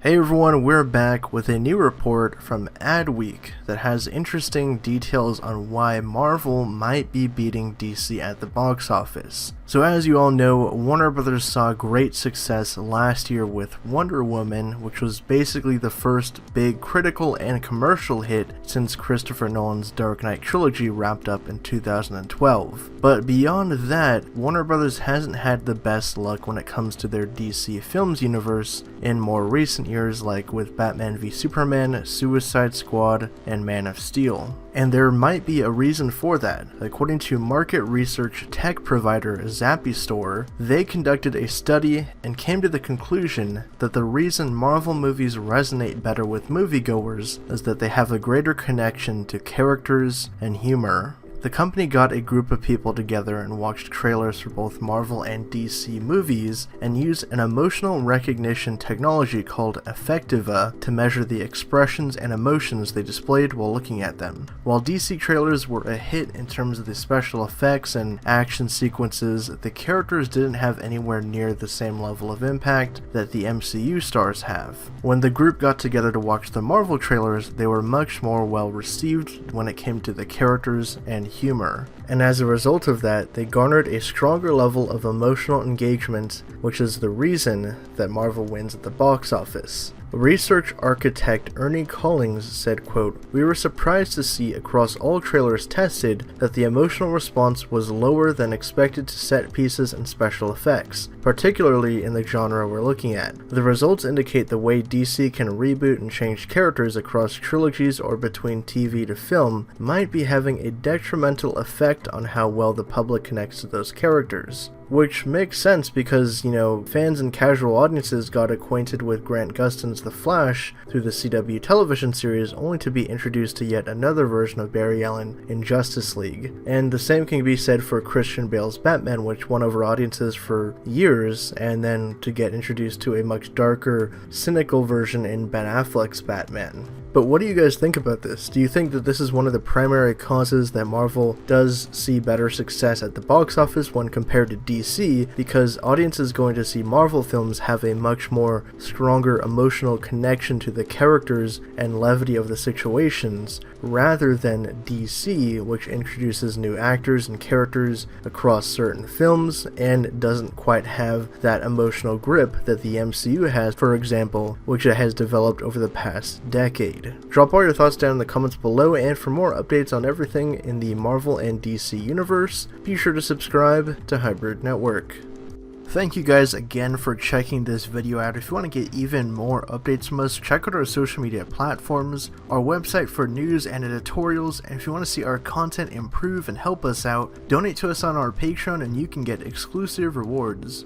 Hey everyone, we're back with a new report from Adweek that has interesting details on why Marvel might be beating DC at the box office. So as you all know, Warner Brothers saw great success last year with Wonder Woman, which was basically the first big critical and commercial hit since Christopher Nolan's Dark Knight trilogy wrapped up in 2012. But beyond that, Warner Brothers hasn't had the best luck when it comes to their DC Films universe in more recent years, like with Batman v Superman, Suicide Squad, and Man of Steel. And there might be a reason for that. According to market research tech provider Zapistore, they conducted a study and came to the conclusion that the reason Marvel movies resonate better with moviegoers is that they have a greater connection to characters and humor. The company got a group of people together and watched trailers for both Marvel and DC movies and used an emotional recognition technology called Affectiva to measure the expressions and emotions they displayed while looking at them. While DC trailers were a hit in terms of the special effects and action sequences, the characters didn't have anywhere near the same level of impact that the MCU stars have. When the group got together to watch the Marvel trailers, they were much more well received when it came to the characters and humor, and as a result of that, they garnered a stronger level of emotional engagement, which is the reason that Marvel wins at the box office. Research architect Ernie Collins said, quote, "We were surprised to see across all trailers tested that the emotional response was lower than expected to set pieces and special effects, particularly in the genre we're looking at. The results indicate the way DC can reboot and change characters across trilogies or between TV to film might be having a detrimental effect on how well the public connects to those characters." Which makes sense because, fans and casual audiences got acquainted with Grant Gustin's The Flash through the CW television series only to be introduced to yet another version of Barry Allen in Justice League. And the same can be said for Christian Bale's Batman, which won over audiences for years, and then to get introduced to a much darker, cynical version in Ben Affleck's Batman. But what do you guys think about this? Do you think that this is one of the primary causes that Marvel does see better success at the box office when compared to DC, because audiences going to see Marvel films have a much more stronger emotional connection to the characters and levity of the situations, rather than DC, which introduces new actors and characters across certain films and doesn't quite have that emotional grip that the MCU has, for example, which it has developed over the past decade. Drop all your thoughts down in the comments below, and for more updates on everything in the Marvel and DC universe, be sure to subscribe to Hybrid Network. Thank you guys again for checking this video out. If you want to get even more updates from us, check out our social media platforms, our website for news and editorials, and if you want to see our content improve and help us out, donate to us on our Patreon and you can get exclusive rewards.